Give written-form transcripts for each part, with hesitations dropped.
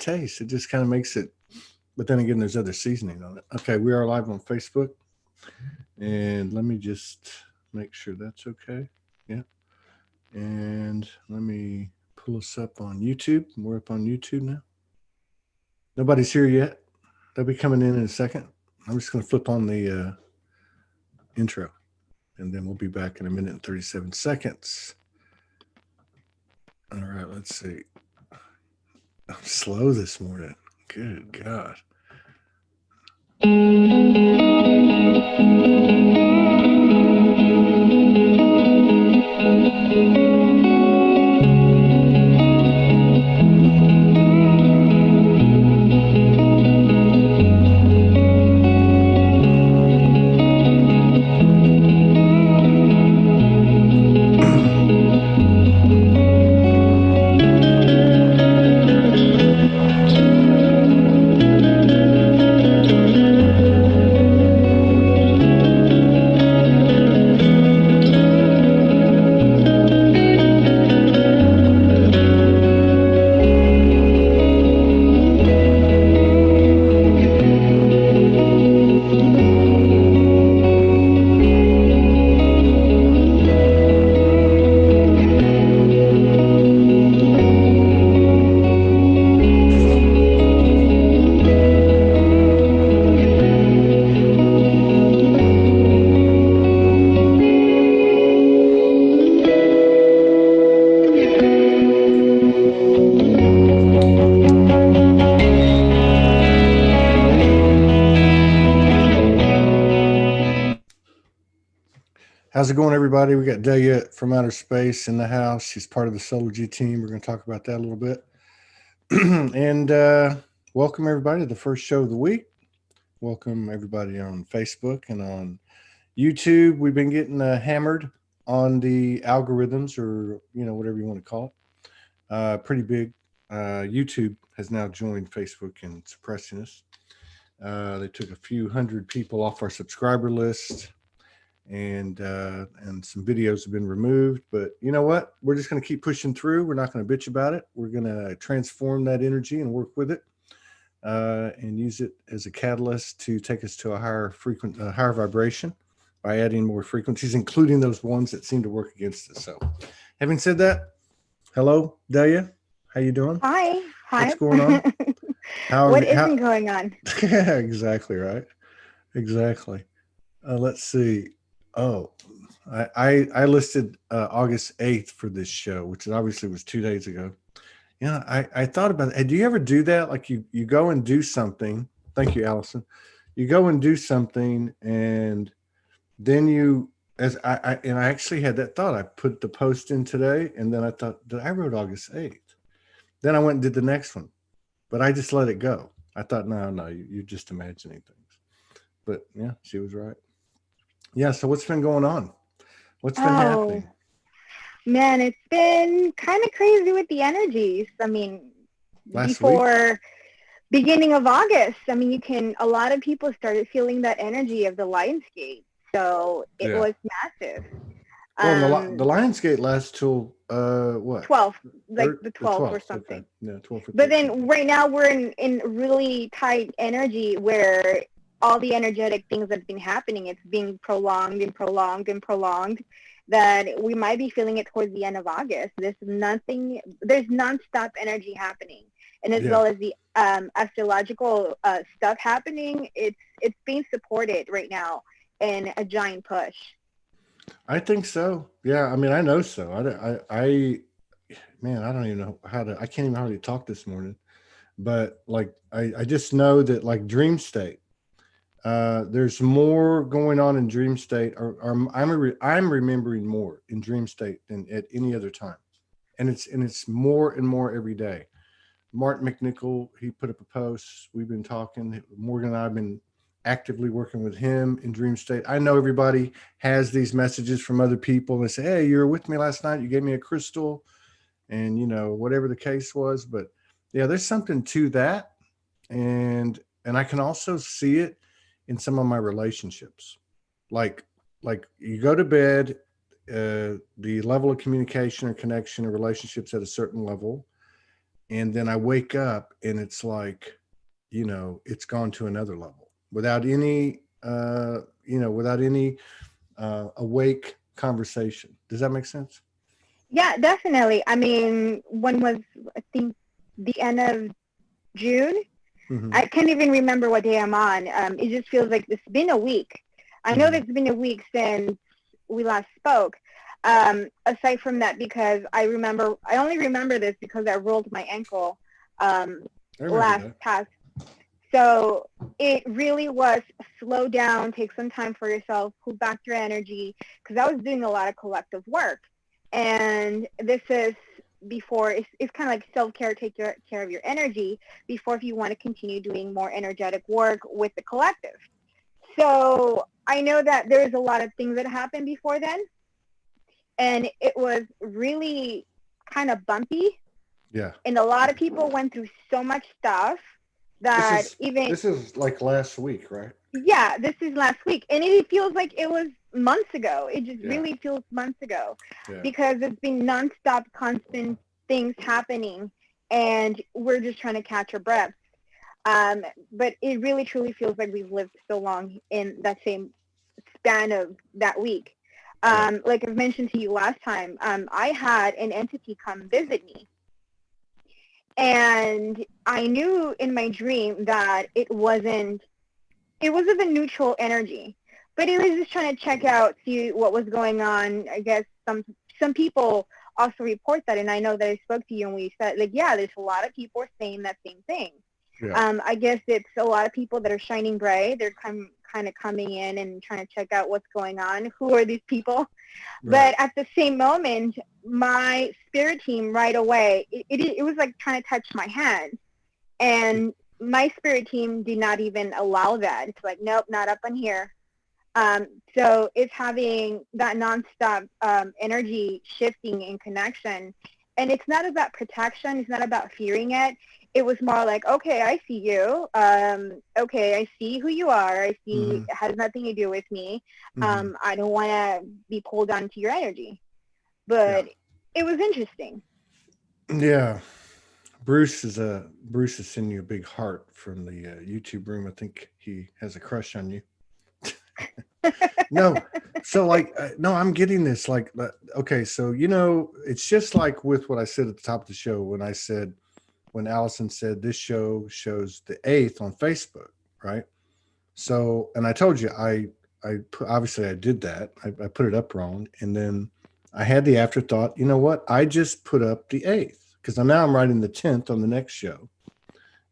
taste. It just kind of makes it. But then again, there's other seasoning on it. Okay, we are live on Facebook, and let me just make sure that's okay. Yeah, and let me pull us up on YouTube. We're up on YouTube now. Nobody's here yet. They'll be coming in a second. I'm just going to flip on the intro, and then we'll be back in a minute and 37 seconds. All right, let's see. I'm slow this morning. Good God. How's it going, everybody? We got Delia from outer space in the house. She's part of the Solar G team. We're going to talk about that a little bit. And welcome, everybody, to the first show of the week. Welcome, everybody, on Facebook and on YouTube. We've been getting hammered on the algorithms, or, whatever you want to call it. Pretty big. YouTube has now joined Facebook in suppressing us. They took a few hundred people off our subscriber list. And some videos have been removed, but you know what? We're just going to keep pushing through. We're not going to bitch about it. We're going to transform that energy and work with it, and use it as a catalyst to take us to a higher vibration by adding more frequencies, including those ones that seem to work against us. So, having said that, hello, Delia. How you doing? Hi. What's going on? What isn't going on? Yeah, exactly right. Exactly. Let's see. Oh, I listed August 8th for this show, which obviously was 2 days ago. Yeah, I thought about it. Hey, do you ever do that? Like you go and do something. Thank you, Allison. You go and do something, and then I actually had that thought. I put the post in today, and then I thought that I wrote August 8th. Then I went and did the next one, but I just let it go. I thought, no, you're just imagining things. But yeah, she was right. Yeah, so what's been going on? What's been happening? Man, it's been kind of crazy with the energies. I mean, before beginning of August, I mean, a lot of people started feeling that energy of the Lionsgate. So it was massive. Well, the Lionsgate lasts till what? 12th, like the 12th or something. Okay. Yeah, 12th. But then right now we're in really tight energy where all the energetic things that's been happening, it's being prolonged and prolonged and prolonged, that we might be feeling it towards the end of August. There's nonstop energy happening. And as well as the astrological stuff happening, it's being supported right now in a giant push. I think so. Yeah, I mean, I know so. I don't even know I can't even hardly talk this morning. But like, I just know that like dream state, there's more going on in dream state, or I'm remembering more in dream state than at any other time, and it's more and more every day. Martin McNichol, he put up a post. We've been talking. Morgan and I have been actively working with him in dream state. I know everybody has these messages from other people. They say, "Hey, you were with me last night. You gave me a crystal," and whatever the case was. But yeah, there's something to that, and I can also see it in some of my relationships. Like you go to bed, the level of communication or connection or relationships at a certain level, And then I wake up and it's like, it's gone to another level without any, without any awake conversation. Does that make sense? Yeah, definitely. I mean, when was, I think, the end of June? Mm-hmm. I can't even remember what day I'm on. It just feels like it's been a week. I know Mm-hmm. that it's been a week since we last spoke. Aside from that, because I only remember this because I rolled my ankle um, I remember last that. past. So it really was slow down, take some time for yourself, pull back your energy, because I was doing a lot of collective work. And this is before, it's kind of like self-care, take care of your energy before if you want to continue doing more energetic work with the collective. So I know that there's a lot of things that happened before then, and it was really kind of bumpy, Yeah. and a lot of people went through so much stuff This that is even, this is like last week, right? yeah, this is last week, and it feels like it was months ago. It just Yeah. really feels months ago Yeah. because it's been nonstop, constant things happening, and we're just trying to catch our breath. Um, but it really, truly feels like we've lived so long in that same span of that week. Yeah. Like I've mentioned to you last time, I had an entity come visit me, and I knew in my dream that it was of a neutral energy, but it was just trying to check out, see what was going on. I guess some people also report that, and I know that I spoke to you and we said, like, yeah, there's a lot of people saying that same thing. Yeah. I guess it's a lot of people that are shining bright. They're kind of coming in and trying to check out what's going on. Who are these people? Right. But at the same moment, my spirit team right away, it was like trying to touch my hand. And my spirit team did not even allow that. It's like, nope, not up on here. So it's having that nonstop energy shifting and connection. And it's not about protection. It's not about fearing it. It was more like, okay, I see you. Okay, I see who you are. I see Mm-hmm. it has nothing to do with me. Mm-hmm. I don't want to be pulled onto your energy. Yeah. But it was interesting. Yeah. Bruce is sending you a big heart from the YouTube room. I think he has a crush on you. No, so like no, I'm getting this. Like, okay, so it's just like with what I said at the top of the show when I said when Allison said this show shows the eighth on Facebook, right? So, and I told you obviously I did that. I put it up wrong, and then I had the afterthought. You know what? I just put up the eighth because now I'm writing the 10th on the next show,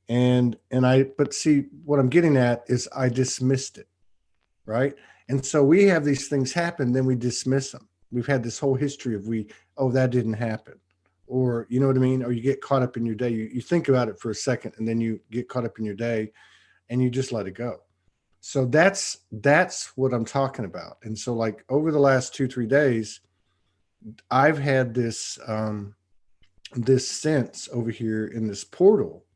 but see what I'm getting at is I dismissed it, right? And so we have these things happen, then we dismiss them. We've had this whole history of oh, that didn't happen, or you know what I mean, or you get caught up in your day. You think about it for a second, and then you get caught up in your day, and you just let it go. So that's what I'm talking about. And so like over the last 2-3 days, I've had this sense over here in this portal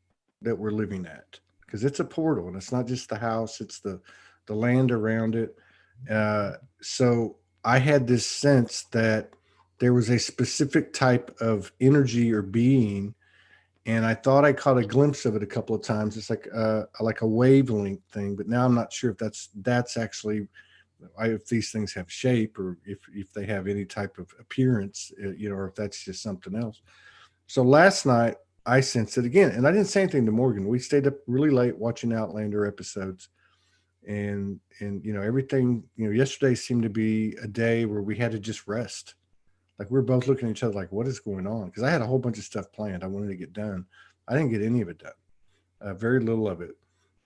that we're living at, because it's a portal and it's not just the house, it's the land around it. So I had this sense that there was a specific type of energy or being, and I thought I caught a glimpse of it a couple of times. It's like a wavelength thing, but now I'm not sure if that's actually if these things have shape or if they have any type of appearance, or if that's just something else. So last night I sensed it again, and I didn't say anything to Morgan. We stayed up really late watching Outlander episodes, and everything. Yesterday seemed to be a day where we had to just rest. Like we were both looking at each other like, what is going on? Because I had a whole bunch of stuff planned I wanted to get done. I didn't get any of it done. Very little of it.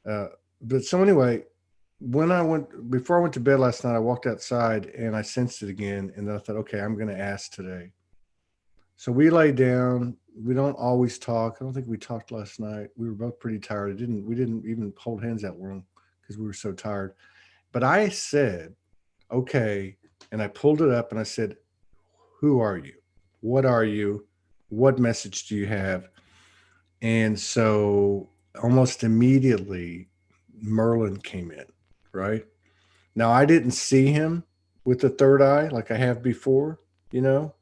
Uh, but so anyway, before I went to bed last night, I walked outside and I sensed it again, and then I thought, okay, I'm going to ask today. So we lay down. We don't always talk. I don't think we talked last night. We were both pretty tired. We didn't even hold hands that long because we were so tired. But I said, okay, and I pulled it up and I said, who are you? What are you? What message do you have? And so almost immediately Merlin came in, right? Now I didn't see him with the third eye like I have before,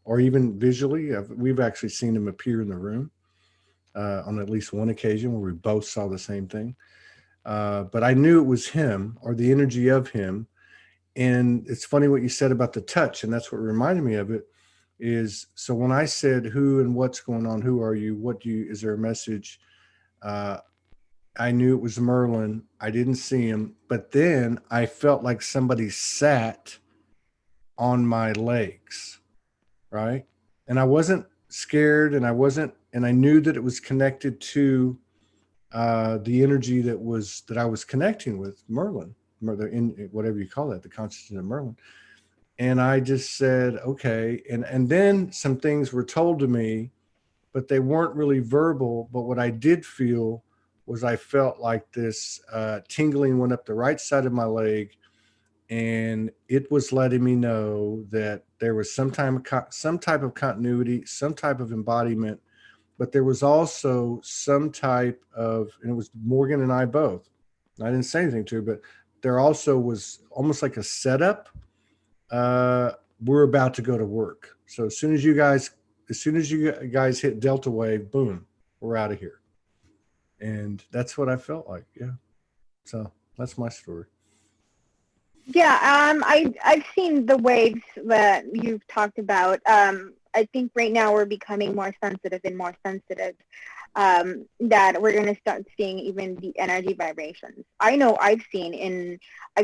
or even visually. We've actually seen him appear in the room. on at least one occasion where we both saw the same thing. But I knew it was him or the energy of him. And it's funny what you said about the touch, and that's what reminded me of it. Is so when I said who and what's going on, who are you, what do you, is there a message? Uh, I knew it was Merlin. I didn't see him, but then I felt like somebody sat on my legs, right? And I wasn't scared, and and I knew that it was connected to the energy that I was connecting with Merlin, in whatever you call it, the consciousness of Merlin. And I just said, okay. And then some things were told to me, but they weren't really verbal. But what I did feel was I felt like this tingling went up the right side of my leg, and it was letting me know that there was some type of continuity, some type of embodiment, but there was also some type of, and it was Morgan and I both. I didn't say anything to her, but there also was almost like a setup. Uh, we're about to go to work. So as soon as you guys hit Delta Wave, boom, we're out of here. And that's what I felt like. Yeah. So that's my story. Yeah, I've seen the waves that you've talked about. I think right now we're becoming more sensitive and more sensitive. That we're going to start seeing even the energy vibrations. I know I've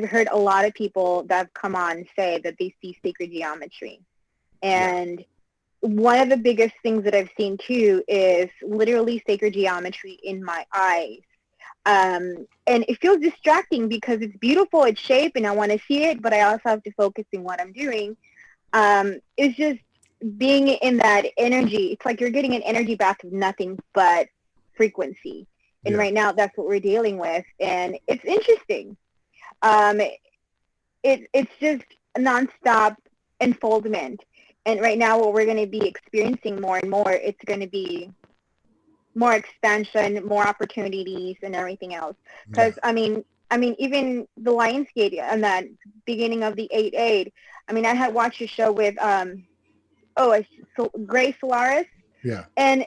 heard a lot of people that have come on say that they see sacred geometry. And yeah, one of the biggest things that I've seen too is literally sacred geometry in my eyes. And it feels distracting because it's beautiful, it's shape, and I want to see it, but I also have to focus on what I'm doing. It's just being in that energy. It's like you're getting an energy back of nothing but frequency. And right now, that's what we're dealing with. And it's interesting. It's just nonstop unfoldment. And right now, what we're going to be experiencing more and more, it's going to be more expansion, more opportunities, and everything else. Because I mean, even the Lionsgate and that beginning of the 8-8. I mean, I had watched a show with Grace Solaris. Yeah. And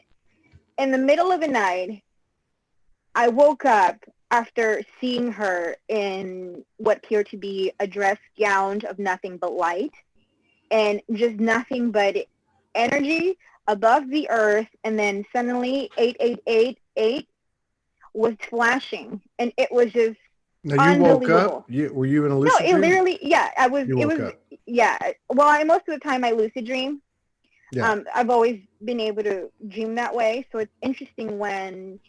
in the middle of the night, I woke up after seeing her in what appeared to be a dress gown of nothing but light and just nothing but energy above the earth, and then suddenly 8888 was flashing, and it was just Now you woke unbelievable. up. Were you in a No, lucid it dream? literally, yeah, You woke up. yeah. Well, most of the time I lucid dream. Yeah. I've always been able to dream that way, so it's interesting when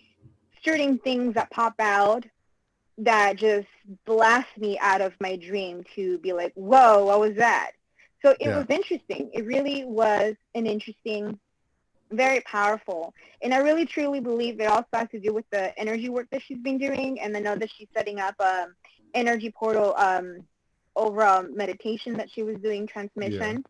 certain things that pop out that just blast me out of my dream to be like, whoa, what was that? So it was interesting. It really was an interesting, very powerful. And I really truly believe it also has to do with the energy work that she's been doing. And I know that she's setting up a energy portal over meditation that she was doing, transmission.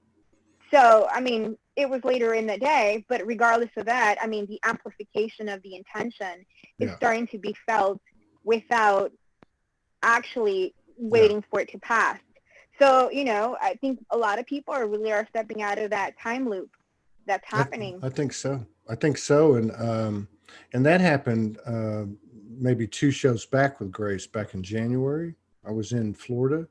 So, I mean, it was later in the day, but regardless of that, I mean, the amplification of the intention is starting to be felt without actually waiting for it to pass. So, I think a lot of people are stepping out of that time loop that's happening. I think so. I think so. And that happened maybe 2 shows back with Grace back in January. I was in Florida,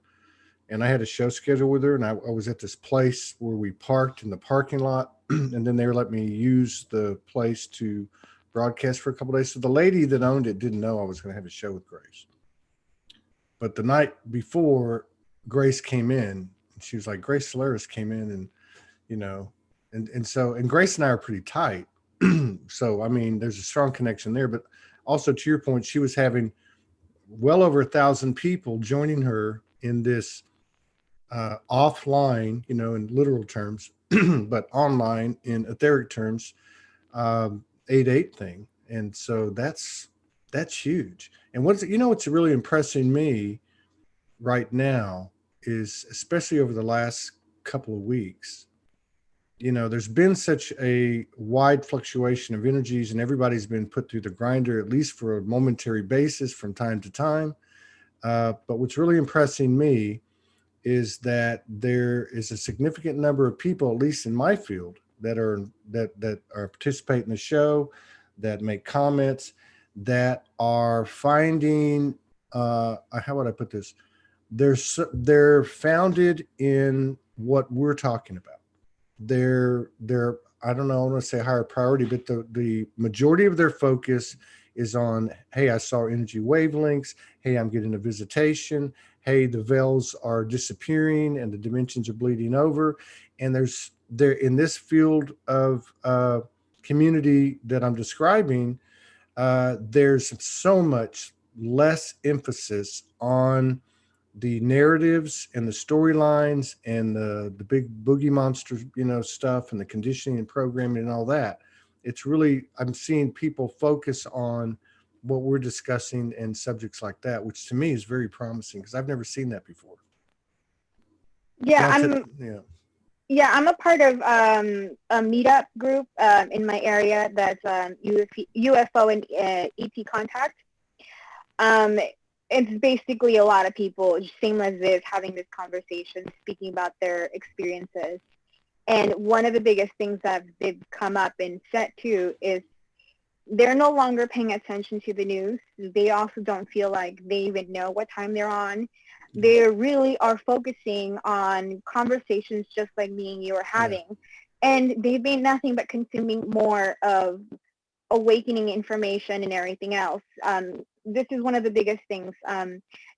and I had a show scheduled with her, and I was at this place where we parked in the parking lot, and then they were letting me use the place to broadcast for a couple of days. So the lady that owned it didn't know I was going to have a show with Grace. But the night before, Grace came in, and she was like, Grace Solaris came in, and and Grace and I are pretty tight. So I mean, there's a strong connection there. But also, to your point, she was having well over 1,000 people joining her in this offline, in literal terms, but online in etheric terms, 8-8 thing. And so that's huge. And what's really impressing me right now is, especially over the last couple of weeks, there's been such a wide fluctuation of energies, and everybody's been put through the grinder, at least for a momentary basis from time to time. But what's really impressing me is that there is a significant number of people, at least in my field, that are participating in the show, that make comments, that are finding, how would I put this? They're founded in what we're talking about. They're I don't know, I want to say higher priority, but the majority of their focus is on, hey, I saw energy wavelengths. Hey, I'm getting a visitation. Hey, the veils are disappearing and the dimensions are bleeding over. And there in this field of community that I'm describing, there's so much less emphasis on the narratives and the storylines and the big boogie monster, stuff, and the conditioning and programming and all that. It's really, I'm seeing people focus on what we're discussing and subjects like that, which to me is very promising because I've never seen that before. Yeah, Granted, yeah. Yeah, I'm a part of a meetup group in my area that's UFO and ET contact. It's basically a lot of people, same as this, having this conversation, speaking about their experiences. And one of the biggest things that they've come up and said too is they're no longer paying attention to the news. They also don't feel like they even know what time they're on. They really are focusing on conversations just like me and you are having. Yeah. And they've been nothing but consuming more of awakening information and everything else. This is one of the biggest things.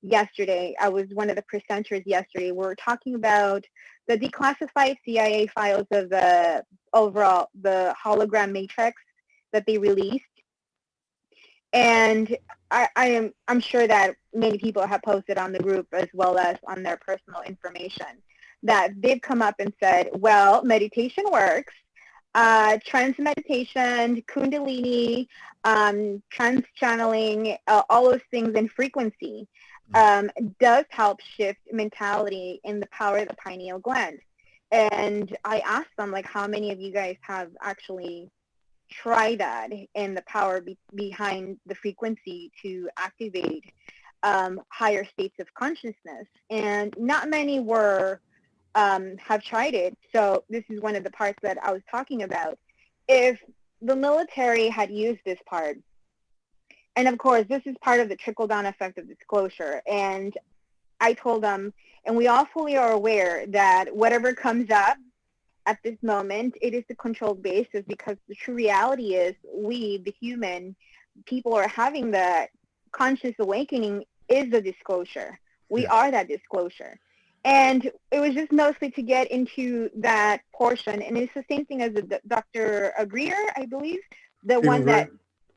Yesterday, I was one of the presenters yesterday. We were talking about the declassified CIA files of the overall, the hologram matrix that they released. And I'm sure that many people have posted on the group as well as on their personal information that they've come up and said, well, meditation works. Trance meditation, kundalini, trance channeling, all those things in frequency does help shift mentality in the power of the pineal gland. And I asked them, like, how many of you guys have actually tried that and the power behind the frequency to activate higher states of consciousness? And not many were have tried it. So this is one of the parts that I was talking about. If the military had used this part, and of course, this is part of the trickle-down effect of disclosure, and I told them, and we all fully are aware that whatever comes up at this moment, it is the controlled basis, because the true reality is we, the human people, are having the conscious awakening is the disclosure. We are that disclosure. And it was just mostly to get into that portion. And it's the same thing as Dr. Greer, I believe, the one that,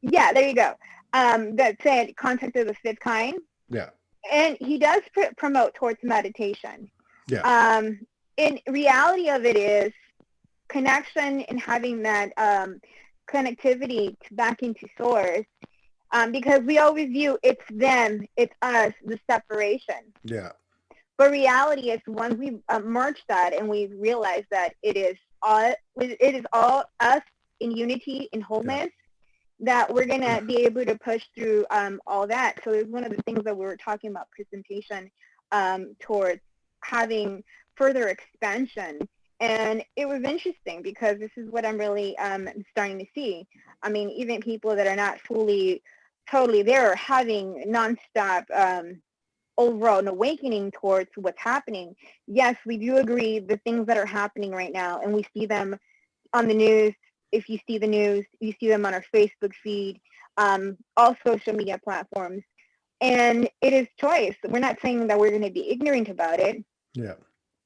yeah, there you go, that said contact of the fifth kind. Yeah. And he does promote towards meditation. Yeah. In reality of it is connection and having that connectivity back into source, because we always view it's them, it's us, the separation. Yeah. But reality is once we merge that and we realize that it is all us in unity, in wholeness, that we're going to be able to push through all that. So it's one of the things that we were talking about presentation towards having further expansion. And it was interesting because this is what I'm really starting to see. I mean, even people that are not fully, totally there are having nonstop overall an awakening towards what's happening. Yes, we do agree the things that are happening right now, and we see them on the news. If you see the news, you see them on our Facebook feed, all social media platforms. And it is choice. We're not saying that we're going to be ignorant about it. Yeah.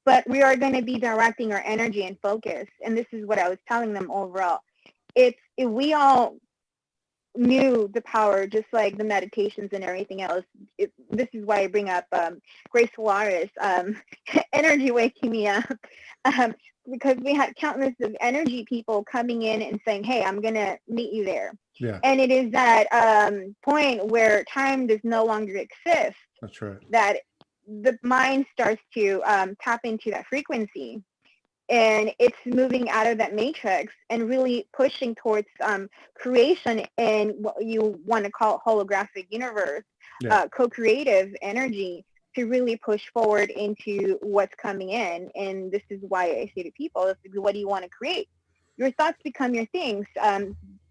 But we are going to be directing our energy and focus. And this is what I was telling them overall. If we all knew the power, just like the meditations and everything else. This is why I bring up Grace Solaris, energy waking me up, because we had countless of energy people coming in and saying, hey, I'm going to meet you there. Yeah. And it is that point where time does no longer exist. That's right. That the mind starts to tap into that frequency. And it's moving out of that matrix and really pushing towards creation in what you want to call holographic universe, co-creative energy, to really push forward into what's coming in. And this is why I say to people, what do you want to create? your thoughts become your things.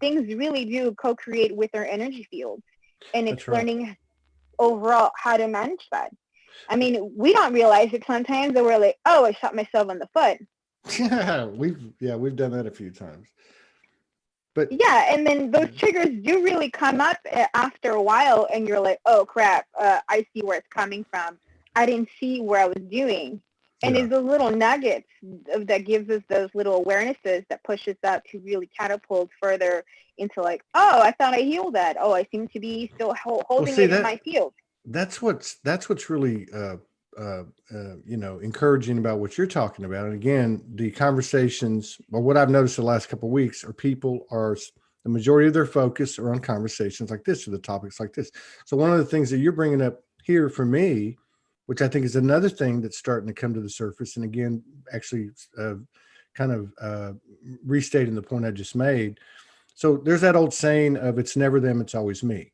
Things really do co-create with our energy fields, and it's That's right. learning overall how to manage that. I mean, we don't realize it sometimes that we're like, oh, I shot myself in the foot. Yeah, we've done that a few times. But Yeah, and then those triggers do really come up after a while, and you're like, oh crap, I see where it's coming from. I didn't see where I was doing. And yeah. it's those little nuggets that gives us those little awarenesses that push us out to really catapult further into like, oh, I thought I healed that. Oh, I seem to be still Well, holding see it in that my field. that's what's really encouraging about what you're talking about. And again, the conversations, or what I've noticed the last couple of weeks, are people are the majority of their focus are on conversations like this or the topics like this. So one of the things that you're bringing up here for me, which I think is another thing that's starting to come to the surface, and again, actually, kind of restating the point I just made. So there's that old saying of "It's never them, it's always me."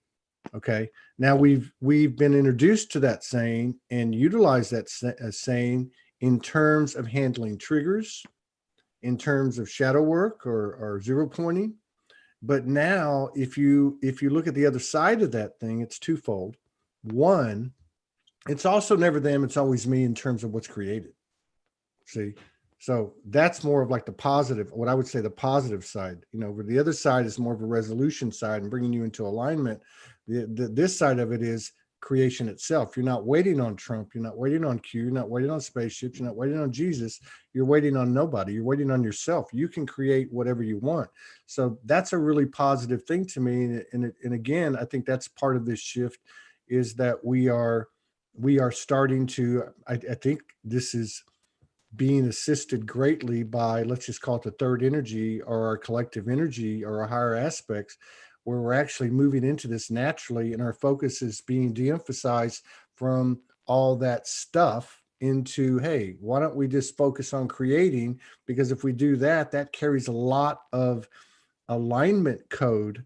Okay. Now we've been introduced to that saying and utilize that saying in terms of handling triggers, in terms of shadow work or zero pointing. But now if you look at the other side of that thing, it's twofold. One, it's also never them, it's always me in terms of what's created. See? So that's more of like the positive, what I would say the positive side. Where the other side is more of a resolution side and bringing you into alignment. This side of it is creation itself. You're not waiting on Trump. You're not waiting on Q. You're not waiting on spaceships. You're not waiting on Jesus. You're waiting on nobody. You're waiting on yourself. You can create whatever you want. So that's a really positive thing to me. And again, I think that's part of this shift is that we are starting to, I think this is being assisted greatly by, let's just call it the third energy or our collective energy or our higher aspects, where we're actually moving into this naturally and our focus is being de-emphasized from all that stuff into, hey, why don't we just focus on creating? Because if we do that, that carries a lot of alignment code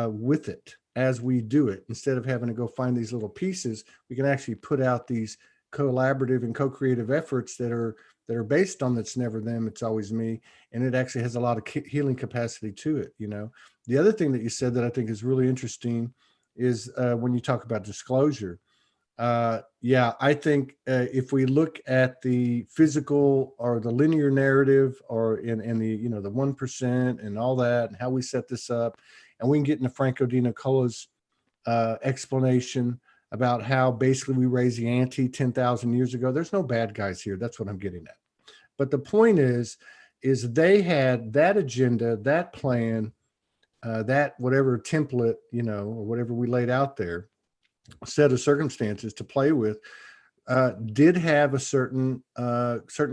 with it as we do it. Instead of having to go find these little pieces, we can actually put out these collaborative and co-creative efforts that are based on "That's never them, it's always me," and it actually has a lot of healing capacity to it. The other thing that you said that I think is really interesting is when you talk about disclosure. Yeah, I think if we look at the physical or the linear narrative or in the the 1% and all that and how we set this up, and we can get into Franco Di Nicola's explanation about how basically we raised the ante 10,000 years ago. There's no bad guys here. That's what I'm getting at. But the point is they had that agenda, that plan, that whatever template, or whatever we laid out there, set of circumstances to play with, did have a certain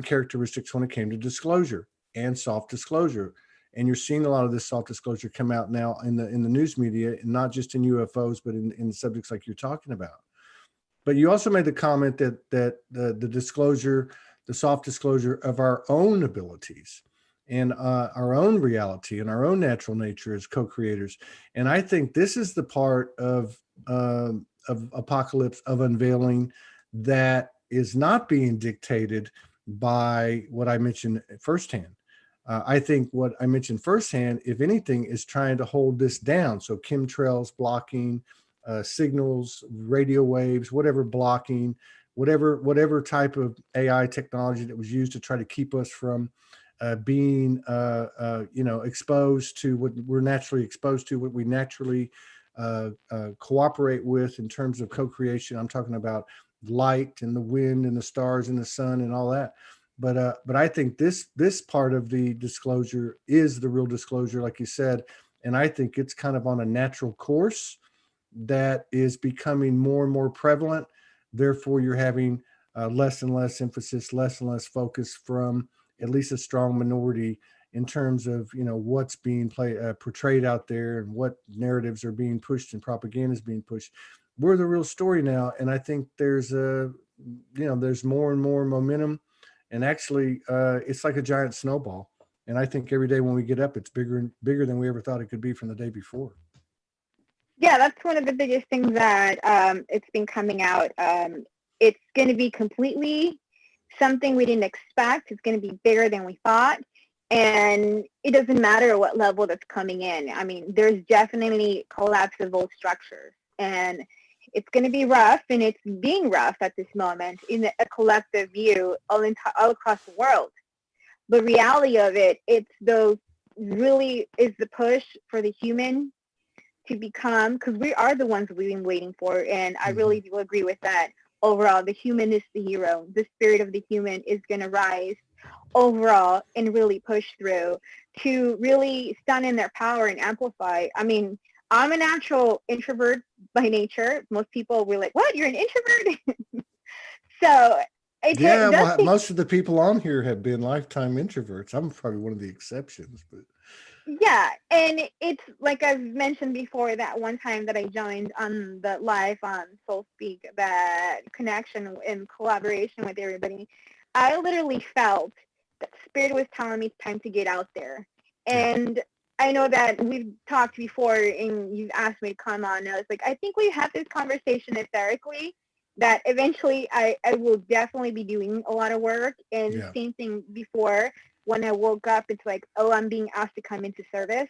characteristics when it came to disclosure and soft disclosure. And you're seeing a lot of this soft disclosure come out now in the news media, and not just in UFOs, but in subjects like you're talking about. But you also made the comment that the disclosure, the soft disclosure of our own abilities and our own reality and our own natural nature as co-creators. And I think this is the part of apocalypse, of unveiling, that is not being dictated by what I mentioned firsthand. I think what I mentioned firsthand, if anything, is trying to hold this down. So chemtrails blocking, signals, radio waves, whatever blocking, whatever type of AI technology that was used to try to keep us from being exposed to what we're naturally exposed to, what we naturally cooperate with in terms of co-creation. I'm talking about light and the wind and the stars and the sun and all that. But I think this part of the disclosure is the real disclosure, like you said, and I think it's kind of on a natural course that is becoming more and more prevalent. Therefore, you're having less and less emphasis, less and less focus from at least a strong minority in terms of what's being portrayed out there and what narratives are being pushed and propaganda is being pushed. We're the real story now, and I think there's there's more and more momentum, and actually it's like a giant snowball. And I think every day when we get up, it's bigger and bigger than we ever thought it could be from the day before. Yeah, that's one of the biggest things that it's been coming out. It's going to be completely something we didn't expect. It's going to be bigger than we thought. And it doesn't matter what level that's coming in. I mean, there's definitely collapsible structures, and it's going to be rough, and it's being rough at this moment in a collective view all across the world. The reality of it, it's those really is the push for the human to become, because we are the ones we've been waiting for, and I really do agree with that. Overall, the human is the hero. The spirit of the human is going to rise overall and really push through to really stand in their power and amplify. I mean, I'm a natural introvert by nature. Most people were like, what, you're an introvert? So Yeah, it does well, take, most of the people on here have been lifetime introverts. I'm probably one of the exceptions, but yeah. And it's like I've mentioned before, that one time that I joined on the live on SoulSpeak, that connection and collaboration with everybody, I literally felt that spirit was telling me time to get out there. And I know that we've talked before and you've asked me to come on. And I was like, I think we have this conversation etherically, that eventually I will definitely be doing a lot of work. And same thing before, when I woke up, it's like, oh, I'm being asked to come into service.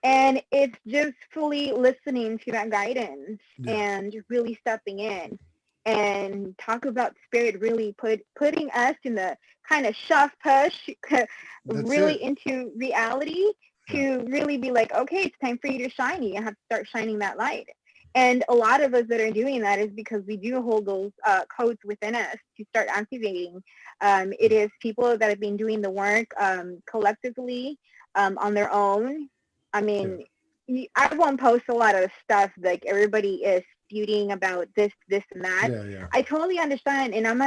And it's just fully listening to that guidance and really stepping in and talk about spirit really putting us in the kind of shove push really into reality to really be like, okay, it's time for you to shine. You have to start shining that light. And a lot of us that are doing that is because we do hold those codes within us to start activating. It is people that have been doing the work collectively on their own. I mean, I won't post a lot of stuff like everybody is spewing about this, and that. I totally understand, and I'm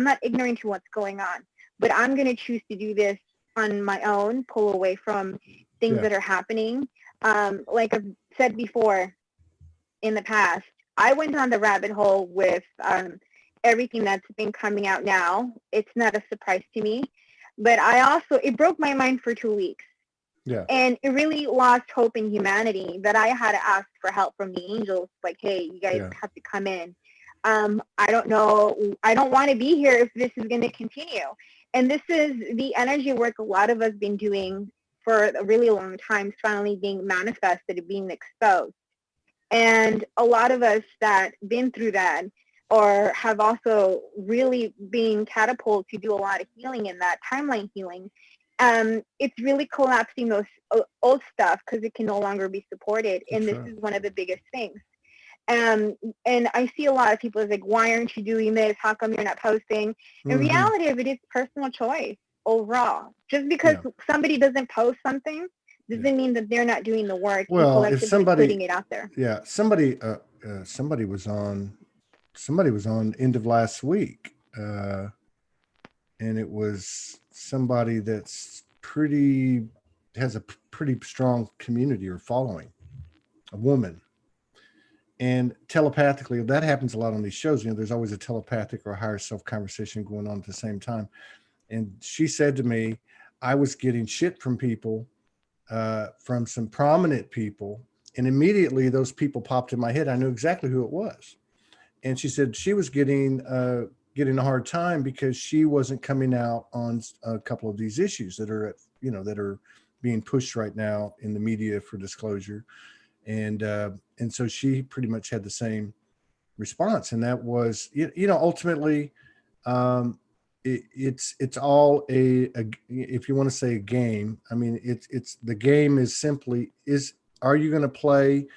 not ignorant to what's going on, but I'm going to choose to do this on my own, pull away from things that are happening. Like I've said before in the past, I went down the rabbit hole with everything that's been coming out now. It's not a surprise to me, but it broke my mind for 2 weeks. And it really lost hope in humanity, that I had to ask for help from the angels. Like, hey, you guys have to come in. I don't know. I don't want to be here if this is going to continue. And this is the energy work a lot of us been doing for a really long time, finally being manifested, being exposed. And a lot of us that been through that or have also really been catapulted to do a lot of healing in that timeline healing. It's really collapsing those old stuff because it can no longer be supported. And this is one of the biggest things. And I see a lot of people is like, why aren't you doing this? How come you're not posting? And reality of it is personal choice overall. Just because somebody doesn't post something doesn't mean that they're not doing the work and collectively putting it out there. Somebody was on end of last week, and it was somebody that's has a pretty strong community or following, a woman. And telepathically, that happens a lot on these shows. There's always a telepathic or a higher self conversation going on at the same time. And she said to me, I was getting shit from people, from some prominent people. And immediately those people popped in my head. I knew exactly who it was. And she said she was getting a hard time because she wasn't coming out on a couple of these issues that are that are being pushed right now in the media for disclosure. And so she pretty much had the same response. And that was, ultimately, it's all a if you want to say a game. I mean, it's the game is simply are you going to play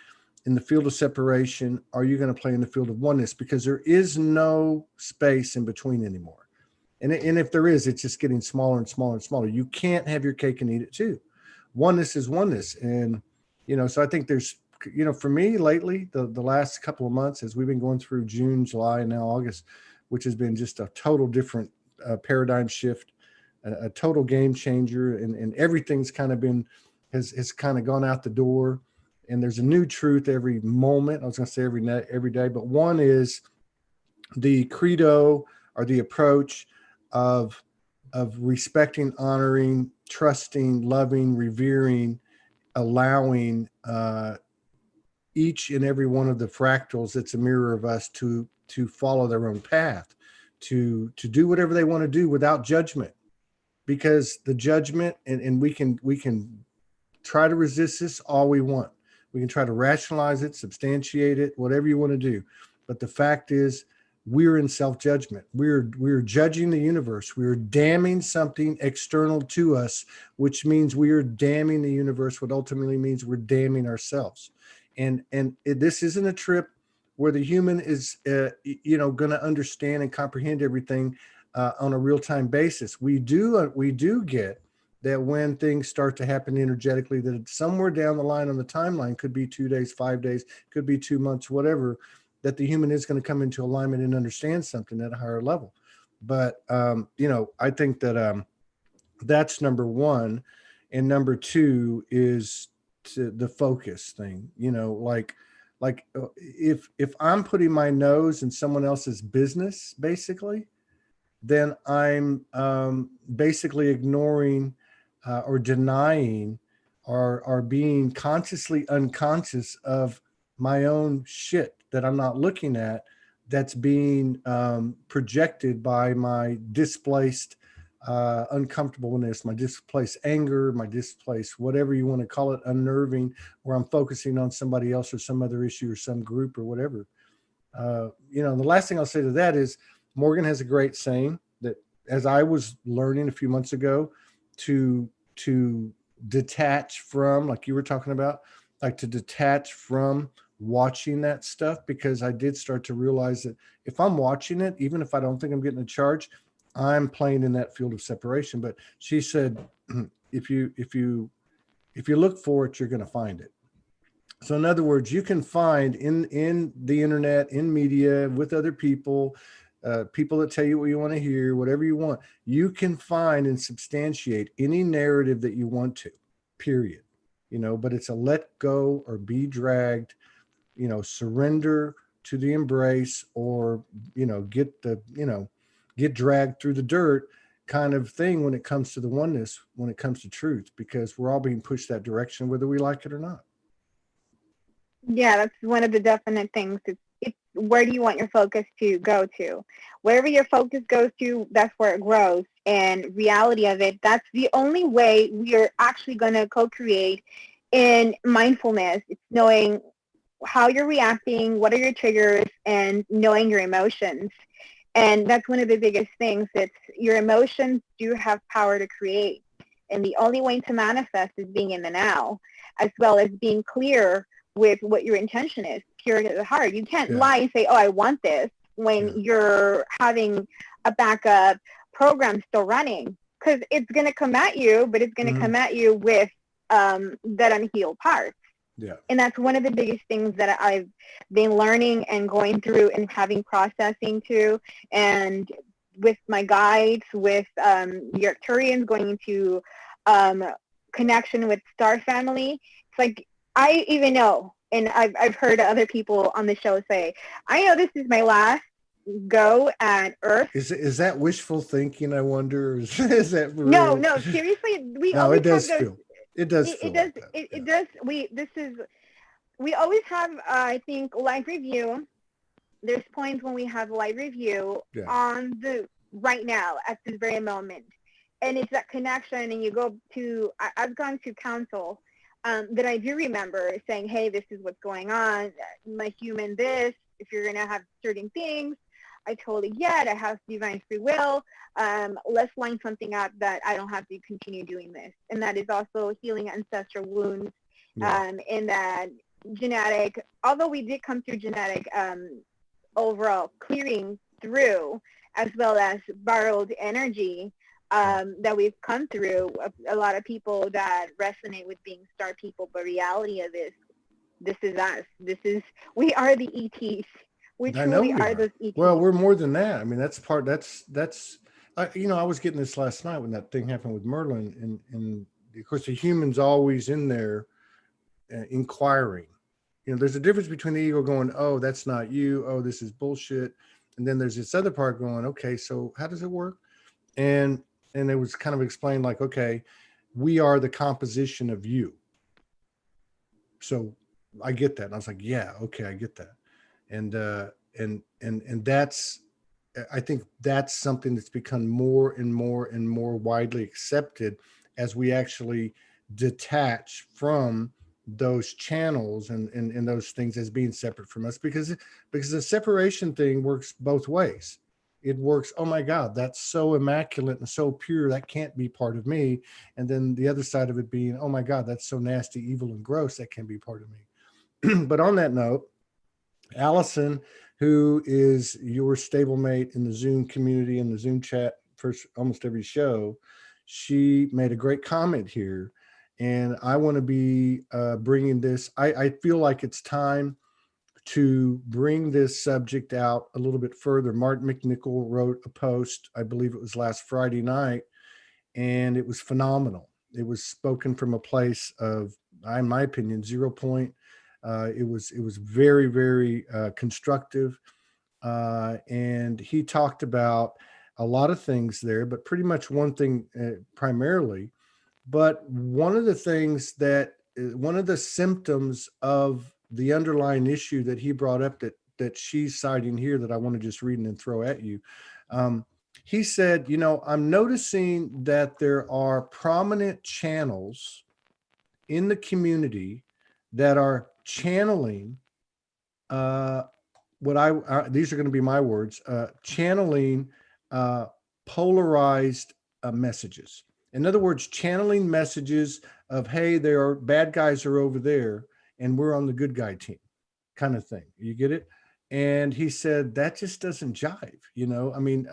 in the field of separation? Are you going to play in the field of oneness? Because there is no space in between anymore. And if there is, it's just getting smaller and smaller and smaller. You can't have your cake and eat it too. Oneness is oneness. And, so I think there's, for me lately, the last couple of months, as we've been going through June, July, and now August, which has been just a total different paradigm shift, a total game changer. And everything's kind of has kind of gone out the door. And there's a new truth every moment. I was going to say every day, but one is the credo or the approach of respecting, honoring, trusting, loving, revering, allowing each and every one of the fractals that's a mirror of us to follow their own path, to do whatever they want to do without judgment. because the judgment, and we can try to resist this all we want. We can try to rationalize it, substantiate it, whatever you want to do. But the fact is, we're in self-judgment. We're judging the universe. We're damning something external to us, which means we are damning the universe, what ultimately means we're damning ourselves. This isn't a trip where the human is going to understand and comprehend everything on a real-time basis. We do get that when things start to happen energetically, that somewhere down the line on the timeline, could be 2 days, 5 days, could be 2 months, whatever, that the human is going to come into alignment and understand something at a higher level. But I think that that's number one. And number two is the focus thing. If I'm putting my nose in someone else's business, basically, then I'm basically ignoring or denying or being consciously unconscious of my own shit that I'm not looking at, that's being projected by my displaced uncomfortableness, my displaced anger, my displaced, whatever you want to call it, unnerving, where I'm focusing on somebody else or some other issue or some group or whatever. The last thing I'll say to that is, Morgan has a great saying that, as I was learning a few months ago, to detach from, like you were talking about, like to detach from watching that stuff, because I did start to realize that if I'm watching it, even if I don't think I'm getting a charge, I'm playing in that field of separation. But she said, if you look for it, you're going to find it. So in other words, you can find in the internet, in media, with other people, people that tell you what you want to hear, whatever you want, you can find and substantiate any narrative that you want to, period. But it's a let go or be dragged, surrender to the embrace, or, get dragged through the dirt kind of thing when it comes to the oneness, when it comes to truth, because we're all being pushed that direction, whether we like it or not. Yeah, that's one of the definite things. It's where do you want your focus to go to? Wherever your focus goes to, that's where it grows. And reality of it, that's the only way we are actually going to co-create in mindfulness. It's knowing how you're reacting, what are your triggers, and knowing your emotions. And that's one of the biggest things. It's your emotions do have power to create. And the only way to manifest is being in the now, as well as being clear with what your intention is, pure to the heart. You can't lie and say, oh, I want this, when you're having a backup program still running, because it's going to come at you, but it's going to come at you with that unhealed part. Yeah. And that's one of the biggest things that I've been learning and going through and having processing too. And with my guides, with the Arcturians, going into connection with Star Family, it's like, I even know, and I've heard other people on the show say, I know this is my last go at Earth. Is that wishful thinking, I wonder? Is that for No, real? no, seriously, we No, always it does have those. feel. It does It feel does. like that. It does. We always have, I think, live review. There's points when we have live review on the right now at this very moment. And it's that connection, and you go to, I've gone to council that I do remember saying, hey, this is what's going on. My human this, if you're going to have certain things, I totally get. I have divine free will. Let's line something up that I don't have to continue doing this. And that is also healing ancestral wounds, in that genetic, although we did come through genetic overall clearing through, as well as borrowed energy that we've come through. A lot of people that resonate with being star people, but reality of this is us. We are the ETs. We truly are those ETs. Well, we're more than that. I mean, that's I was getting this last night when that thing happened with Merlin, and of course the human's always in there inquiring. There's a difference between the ego going, oh, that's not you, oh, this is bullshit, and then there's this other part going, okay, so how does it work? And it was kind of explained like, okay, we are the composition of you. So I get that. And I was like, yeah, okay, I get that. And that's I think that's something that's become more and more and more widely accepted as we actually detach from those channels and those things as being separate from us, because the separation thing works both ways. It works, oh my God, that's so immaculate and so pure, that can't be part of me. And then the other side of it being, oh my God, that's so nasty, evil, and gross, that can be part of me. But on that note, Allison, who is your stablemate in the Zoom community and the Zoom chat for almost every show, she made a great comment here. And I want to be bringing this. I feel like it's time to bring this subject out a little bit further. Martin McNichol wrote a post, I believe it was last Friday night, and it was phenomenal. It was spoken from a place of, in my opinion, 0 point. It was very, very constructive, and he talked about a lot of things there, but pretty much one thing primarily. But one of the things one of the symptoms of the underlying issue that he brought up that she's citing here, that I want to just read and then throw at you. He said, I'm noticing that there are prominent channels in the community that are channeling these are going to be my words, channeling polarized messages. In other words, channeling messages of, hey, there are bad guys are over there and we're on the good guy team, kind of thing. You get it? And he said, that just doesn't jive. I mean,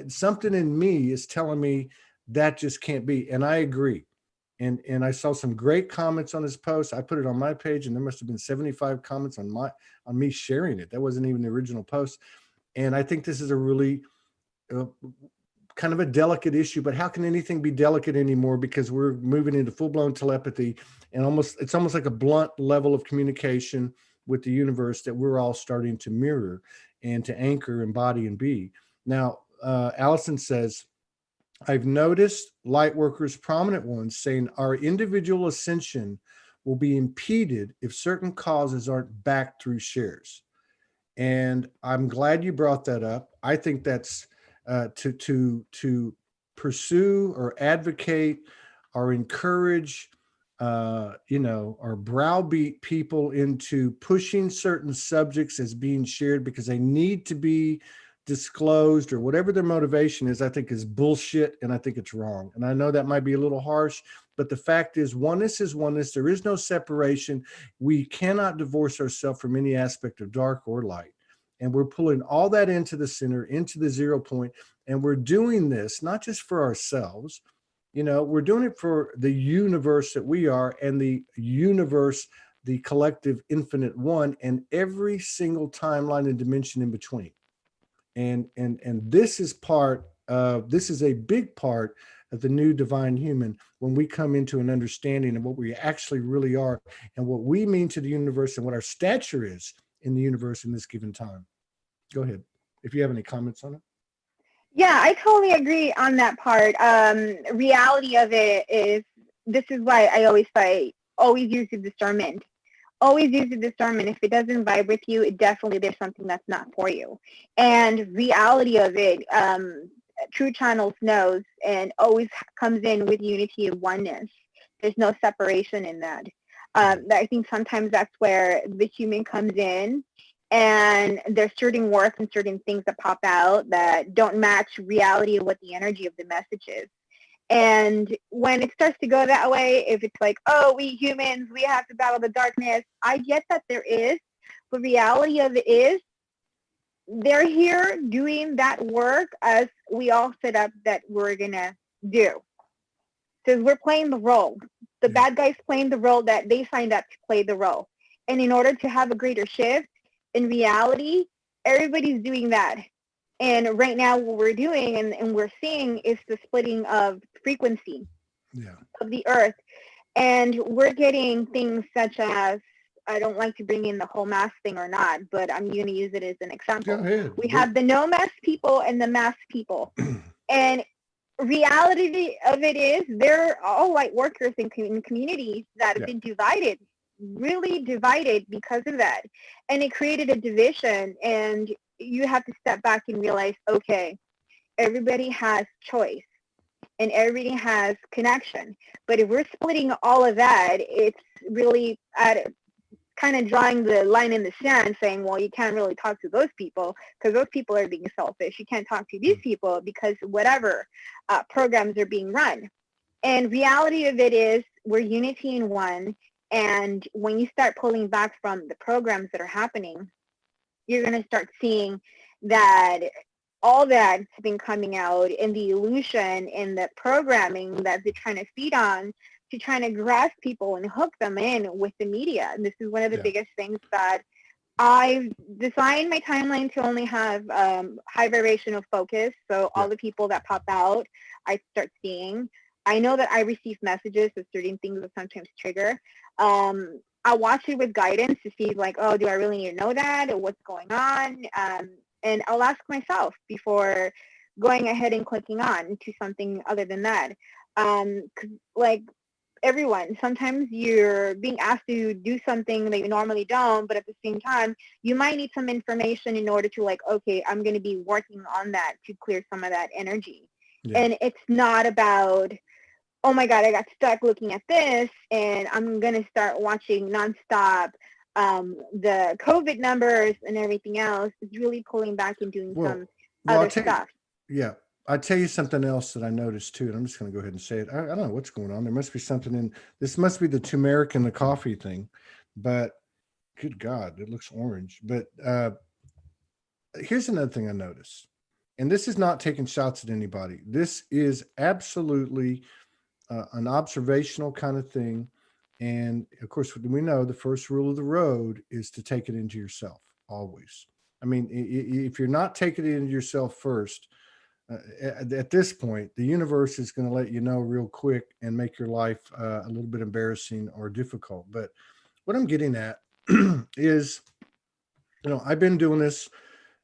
something in me is telling me that just can't be. And I agree. And I saw some great comments on his post. I put it on my page, and there must have been 75 comments on me sharing it. That wasn't even the original post. And I think this is a really kind of a delicate issue, but how can anything be delicate anymore? Because we're moving into full-blown telepathy, and it's almost like a blunt level of communication with the universe that we're all starting to mirror and to anchor, embody, and be. Now, Allison says, I've noticed light workers, prominent ones, saying our individual ascension will be impeded if certain causes aren't backed through shares. And I'm glad you brought that up. I think that's to pursue or advocate or encourage, or browbeat people into pushing certain subjects as being shared because they need to be disclosed, or whatever their motivation is, I think is bullshit, and I think it's wrong. And I know that might be a little harsh, but the fact is, oneness is oneness. There is no separation. We cannot divorce ourselves from any aspect of dark or light. And we're pulling all that into the center, into the 0 point. And we're doing this not just for ourselves, we're doing it for the universe that we are, and the universe, the collective infinite one, and every single timeline and dimension in between. And this is a big part of the new divine human, when we come into an understanding of what we actually really are and what we mean to the universe and what our stature is in the universe in this given time. Go ahead, if you have any comments on it. Yeah, I totally agree on that part. Reality of it is, this is why I always say, always use the discernment. Always use the discernment. If it doesn't vibe with you, it definitely, there's something that's not for you. And reality of it, True Channels knows, and always comes in with unity and oneness. There's no separation in that. I think sometimes that's where the human comes in, and there's certain words and certain things that pop out that don't match reality of what the energy of the message is. And when it starts to go that way, if it's like, oh, we humans, we have to battle the darkness, I get that there is, but reality of it is, they're here doing that work as we all set up that we're going to do. So we're playing the role. The bad guys playing the role that they signed up to play the role. And in order to have a greater shift in reality, everybody's doing that. And right now what we're doing and we're seeing is the splitting of frequency of the earth. And we're getting things such as, I don't like to bring in the whole mass thing or not, but I'm going to use it as an example. Go ahead. We have the no mass people and the mass people. And reality of it is, they're all light workers in communities that have been divided, really divided because of that. And it created a division. And you have to step back and realize, okay, everybody has choice and everybody has connection. But if we're splitting all of that, it's really kind of drawing the line in the sand, saying, well, you can't really talk to those people because those people are being selfish. You can't talk to these people because whatever programs are being run. And reality of it is we're unity in one. And when you start pulling back from the programs that are happening, you're going to start seeing that all that's been coming out in the illusion in the programming that they're trying to feed on to trying to grasp people and hook them in with the media. And this is one of the biggest things that I've designed my timeline to only have high vibrational focus. So all the people that pop out, I start seeing. I know that I receive messages of certain things that sometimes trigger. I watch it with guidance to see like, oh, do I really need to know that? Or what's going on? And I'll ask myself before going ahead and clicking on to something other than that. Like everyone, sometimes you're being asked to do something that you normally don't, but at the same time, you might need some information in order to like, okay, I'm going to be working on that to clear some of that energy. And it's not about, oh my God, I got stuck looking at this and I'm going to start watching nonstop the COVID numbers and everything else. It's really pulling back and doing some other stuff. I'll tell you something else that I noticed too, and I'm just going to go ahead and say it. I don't know what's going on. There must be something in this. Must be the turmeric in the coffee thing, but good God, it looks orange. But here's another thing I noticed, and this is not taking shots at anybody. This is absolutely an observational kind of thing. And of course, we know the first rule of the road is to take it into yourself always. I mean, if you're not taking it into yourself first, at this point, the universe is going to let you know real quick and make your life a little bit embarrassing or difficult. But what I'm getting at is, I've been doing this,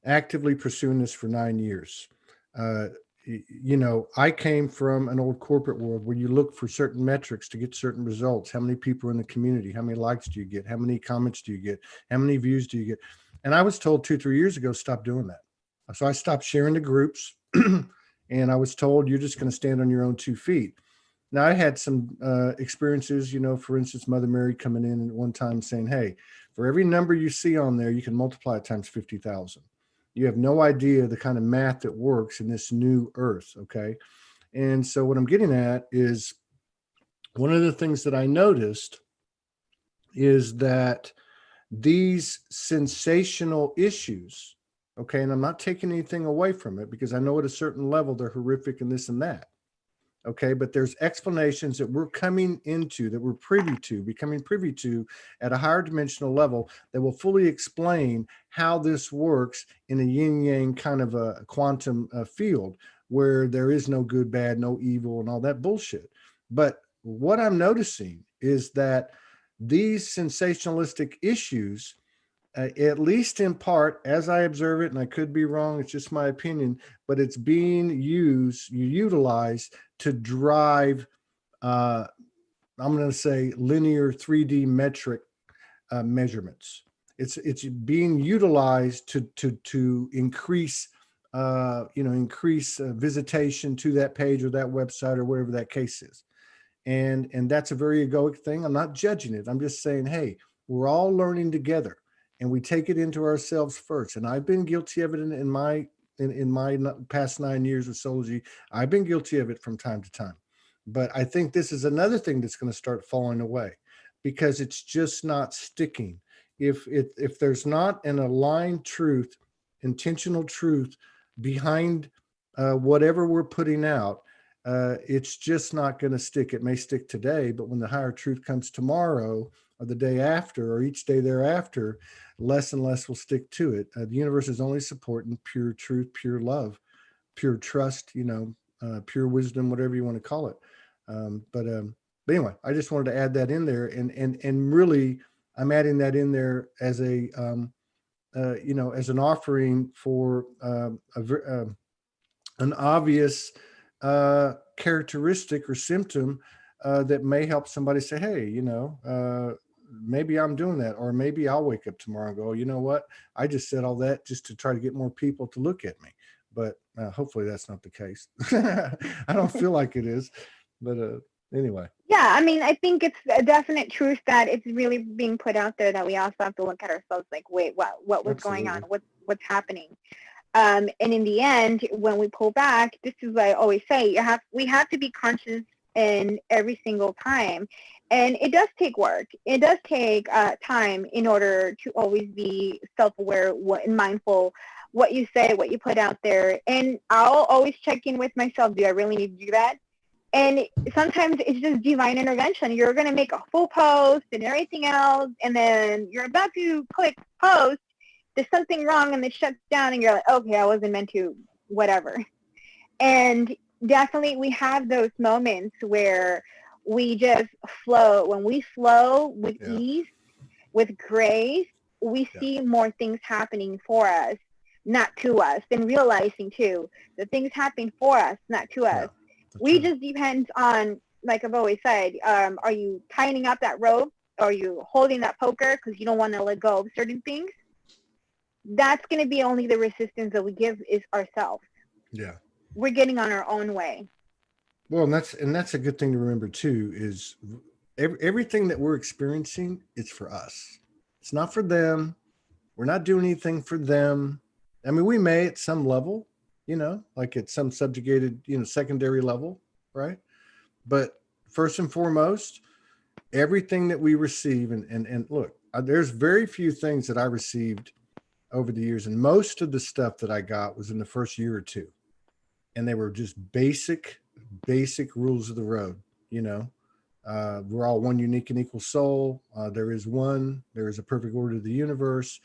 actively pursuing this for 9 years. I came from an old corporate world where you look for certain metrics to get certain results. How many people are in the community? How many likes do you get? How many comments do you get? How many views do you get? And I was told 2-3 years ago, stop doing that. So I stopped sharing the groups and I was told you're just going to stand on your own 2 feet. Now I had some experiences, for instance, Mother Mary coming in at one time saying, hey, for every number you see on there, you can multiply it times 50,000. You have no idea the kind of math that works in this new earth. Okay. And so what I'm getting at is one of the things that I noticed is that these sensational issues, okay, and I'm not taking anything away from it because I know at a certain level they're horrific and this and that. Okay, but there's explanations that we're coming into, that we're becoming privy to at a higher dimensional level that will fully explain how this works in a yin-yang kind of a quantum field where there is no good, bad, no evil and all that bullshit. But what I'm noticing is that these sensationalistic issues, at least in part, as I observe it, and I could be wrong, it's just my opinion, but it's being utilized to drive, I'm going to say, linear 3D metric measurements. It's being utilized to increase, increase visitation to that page or that website or whatever that case is. And that's a very egoic thing. I'm not judging it. I'm just saying, hey, we're all learning together. And we take it into ourselves first. And I've been guilty of it in my past 9 years of Soulspeaks. I've been guilty of it from time to time. But I think this is another thing that's going to start falling away because it's just not sticking. If there's not an aligned truth, intentional truth behind whatever we're putting out, it's just not going to stick. It may stick today, but when the higher truth comes tomorrow or the day after or each day thereafter, less and less will stick to it. The universe is only supporting pure truth, pure love, pure trust, pure wisdom, whatever you want to call it. But anyway, I just wanted to add that in there, and really, I'm adding that in there as a as an offering for an obvious characteristic or symptom that may help somebody say, hey, maybe I'm doing that, or maybe I'll wake up tomorrow and go, you know what? I just said all that just to try to get more people to look at me. But hopefully that's not the case. I don't feel like it is, but anyway. Yeah, I mean, I think it's a definite truth that it's really being put out there that we also have to look at ourselves like, wait, what was going on? Absolutely. What's happening? And in the end, when we pull back, this is what I always say, we have to be conscious in every single time. And it does take work. It does take time in order to always be self-aware and mindful what you say, what you put out there. And I'll always check in with myself. Do I really need to do that? And sometimes it's just divine intervention. You're going to make a full post and everything else, and then you're about to click post. There's something wrong, and it shuts down, and you're like, okay, I wasn't meant to, whatever. And definitely we have those moments where we just flow. When we flow with ease, with grace, we see more things happening for us, not to us, and realizing too, the things happening for us, not to us. We just depend on, like I've always said, are you tightening up that rope? Are you holding that poker because you don't want to let go of certain things? That's going to be only the resistance that we give is ourselves. Yeah. We're getting on our own way. Well, and that's a good thing to remember too, is everything that we're experiencing is for us. It's not for them. We're not doing anything for them. I mean, we may at some level, like at some subjugated, secondary level, right? But first and foremost, everything that we receive, and look, there's very few things that I received over the years, and most of the stuff that I got was in the first year or two, and they were just basic rules of the road. We're all one unique and equal soul. There is a perfect order of the universe,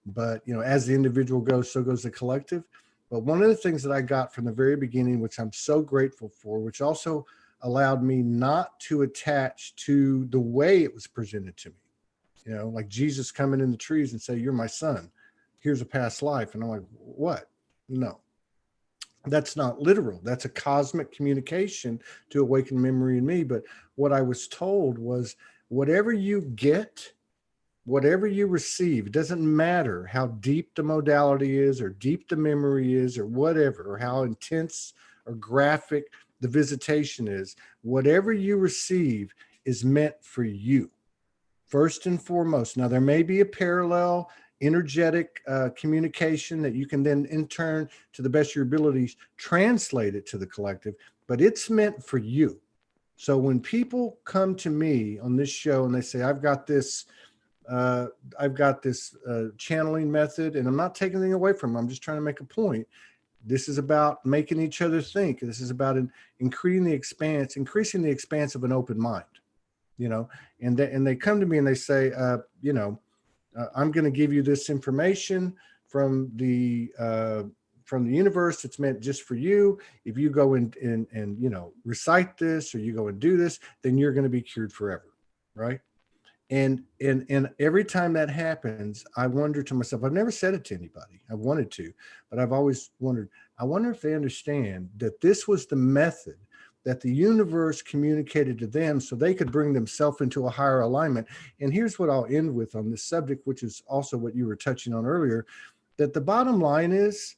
but as the individual goes, so goes the collective. But one of the things that I got from the very beginning, which I'm so grateful for, which also allowed me not to attach to the way it was presented to me, like Jesus coming in the trees and say, "You're my son. Here's a past life." And I'm like, what? No, that's not literal. That's a cosmic communication to awaken memory in me. But what I was told was, whatever you get, whatever you receive, it doesn't matter how deep the modality is, or deep the memory is, or whatever, or how intense or graphic the visitation is, whatever you receive is meant for you, first and foremost. Now, there may be a parallel energetic communication that you can then, in turn, to the best of your abilities, translate it to the collective, but it's meant for you. So when people come to me on this show and they say, I've got this channeling method, and I'm not taking anything away from them, I'm just trying to make a point. This is about making each other think. This is about increasing the expanse of an open mind, and they come to me and they say, I'm going to give you this information from the universe. It's meant just for you. If you go and recite this, or you go and do this, then you're going to be cured forever, right? And every time that happens, I wonder to myself, I've never said it to anybody. I wanted to, but I've always wondered, I wonder if they understand that this was the method that the universe communicated to them so they could bring themselves into a higher alignment. And here's what I'll end with on this subject, which is also what you were touching on earlier, that the bottom line is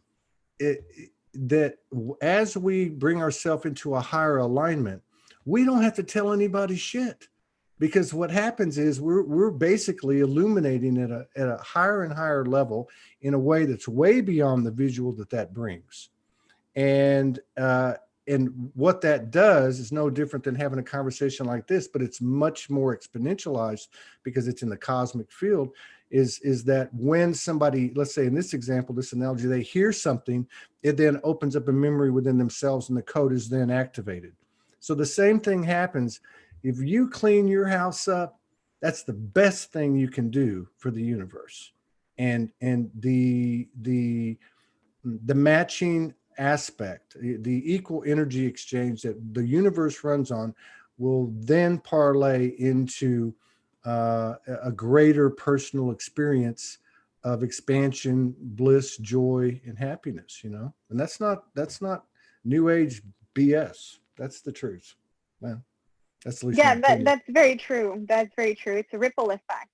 that as we bring ourselves into a higher alignment, we don't have to tell anybody shit. Because what happens is we're basically illuminating at a higher and higher level in a way that's way beyond the visual that brings. And what that does is no different than having a conversation like this, but it's much more exponentialized because it's in the cosmic field, is that when somebody, let's say in this example, this analogy, they hear something, it then opens up a memory within themselves and the code is then activated. So the same thing happens. If you clean your house up, that's the best thing you can do for the universe. And the matching aspect, the equal energy exchange that the universe runs on, will then parlay into a greater personal experience of expansion, bliss, joy, and happiness. And that's not new age BS. That's the truth, man. That's at least my Yeah, opinion. that's very true. That's very true. It's a ripple effect.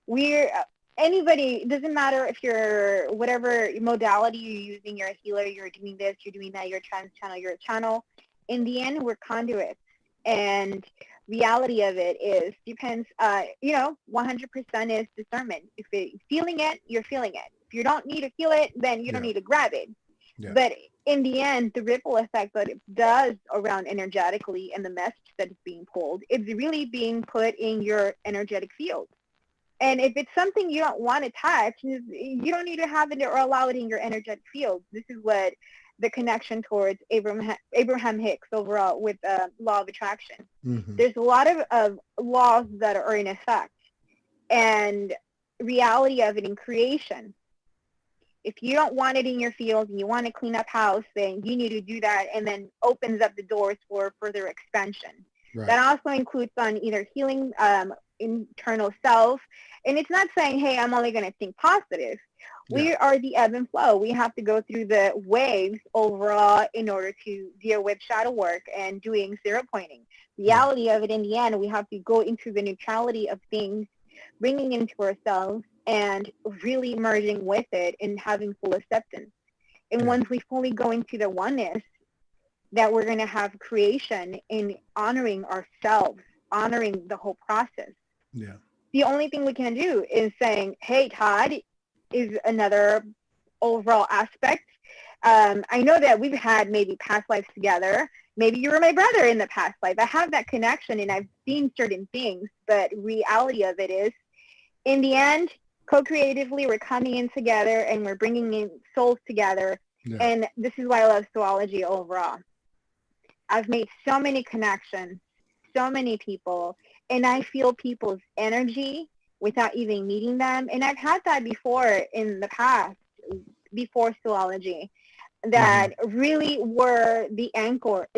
We're anybody, it doesn't matter if you're whatever modality you're using, you're a healer, you're doing this, you're doing that, you're a trans channel, you're a channel. In the end, we're conduits. And reality of it is depends, 100% is discernment. If you're feeling it, you're feeling it. If you don't need to feel it, then you don't Yeah. need to grab it. Yeah. But in the end, the ripple effect that it does around energetically and the message that is being pulled, it's really being put in your energetic field. And if it's something you don't want to touch, you don't need to have it or allow it in your energetic field. This is what the connection towards Abraham Hicks overall with law of attraction. Mm-hmm. There's a lot of laws that are in effect, and reality of it in creation. If you don't want it in your field and you want to clean up house, then you need to do that, and then opens up the doors for further expansion. Right. That also includes on either healing internal self. And it's not saying, hey, I'm only going to think positive. We are the ebb and flow. We have to go through the waves overall in order to deal with shadow work and doing zero pointing. Reality of it in the end, we have to go into the neutrality of things, bringing into ourselves and really merging with it and having full acceptance. And once we fully go into the oneness, that we're going to have creation in honoring ourselves, honoring the whole process. Yeah. The only thing we can do is saying, hey, Todd, is another overall aspect. I know that we've had maybe past lives together. Maybe you were my brother in the past life. I have that connection and I've seen certain things, but reality of it is, in the end, co-creatively, we're coming in together and we're bringing in souls together. Yeah. And this is why I love Soulology overall. I've made so many connections, so many people, and I feel people's energy without even meeting them. And I've had that before in the past, before Soulology, that really were the anchor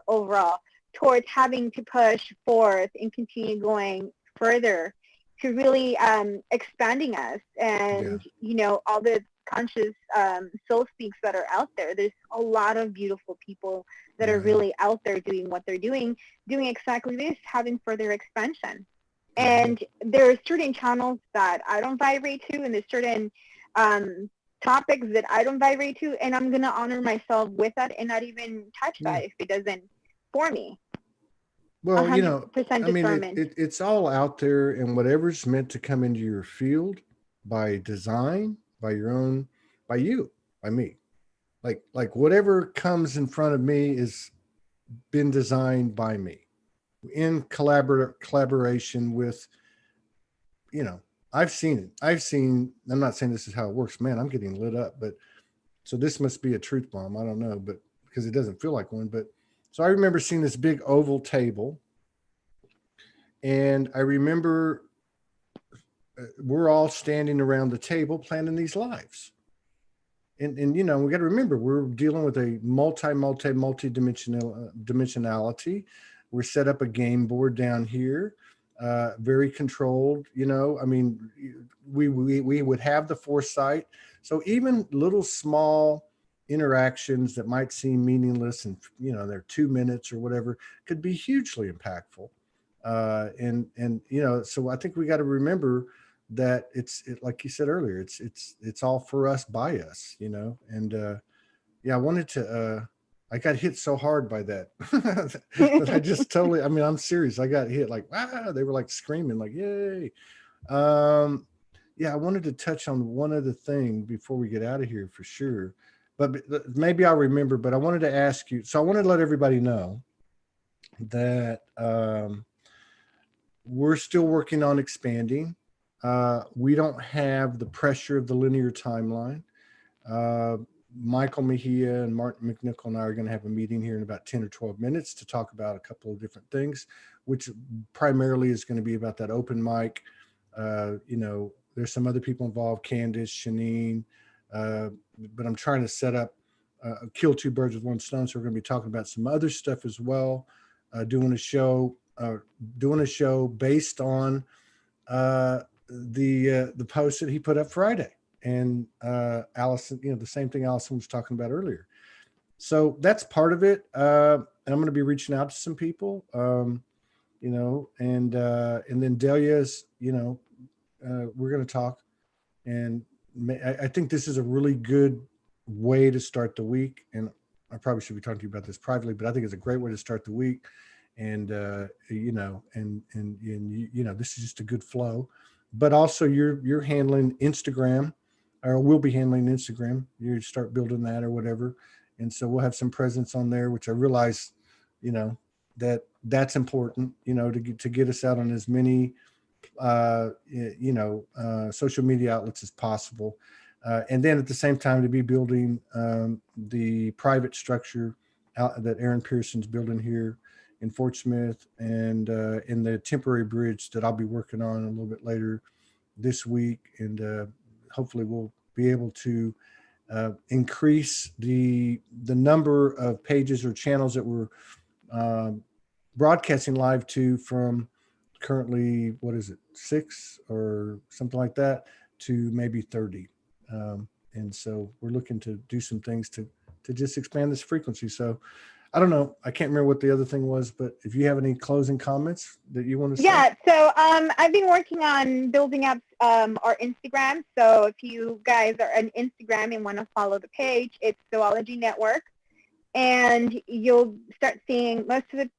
overall towards having to push forth and continue going further to really expanding us. And, all the conscious soul speaks that are out there. There's a lot of beautiful people that are really out there doing what they're doing exactly this, having further expansion. And there are certain channels that I don't vibrate to, and there's certain topics that I don't vibrate to, and I'm going to honor myself with that and not even touch that if it doesn't for me. Well, 100% I mean, discernment. it's all out there, and whatever's meant to come into your field by design, by your own, by you, by me, like whatever comes in front of me is been designed by me in collaboration with, I've seen it. I'm not saying this is how it works. Man, I'm getting lit up, but so this must be a truth bomb. I don't know, but because it doesn't feel like one, but so I remember seeing this big oval table, and I remember we're all standing around the table planning these lives. And we got to remember we're dealing with a multi dimensionality. We're set up a game board down here, very controlled. I mean, we would have the foresight. So even little small interactions that might seem meaningless and they're 2 minutes or whatever could be hugely impactful. So I think we got to remember that it's like you said earlier, it's all for us, by us, and I wanted to I got hit so hard by that that I just totally, I mean, I'm serious, I got hit like, wow, they were like screaming like, yay. I wanted to touch on one other thing before we get out of here for sure, but maybe I'll remember. But I wanted to ask you, so I wanted to let everybody know that we're still working on expanding. We don't have the pressure of the linear timeline. Uh, Michael Mejia and Martin McNichol and I are going to have a meeting here in about 10 or 12 minutes to talk about a couple of different things, which primarily is going to be about that open mic. There's some other people involved, Candace, Shanine, but I'm trying to set up, kill two birds with one stone. So we're going to be talking about some other stuff as well, doing a show based on the post that he put up Friday. And Allison, the same thing Allison was talking about earlier. So that's part of it. And I'm going to be reaching out to some people, and then Delia's, we're going to talk. And I think this is a really good way to start the week. And I probably should be talking to you about this privately, but I think it's a great way to start the week. And, this is just a good flow. But also you're handling Instagram, or we'll be handling Instagram. You start building that or whatever. And so we'll have some presence on there, which I realize, that's important, to get us out on as many social media outlets as possible. And then at the same time to be building the private structure that Aaron Pearson's building here in Fort Smith, and in the temporary bridge that I'll be working on a little bit later this week. And hopefully we'll be able to increase the number of pages or channels that we're broadcasting live to, from currently, what is it, 6 or something like that, to maybe 30. And so we're looking to do some things to just expand this frequency. So I don't know. I can't remember what the other thing was, but if you have any closing comments that you want to say. Yeah, so I've been working on building up our Instagram. So if you guys are on Instagram and want to follow the page, it's Zoology Network. And you'll start seeing most of the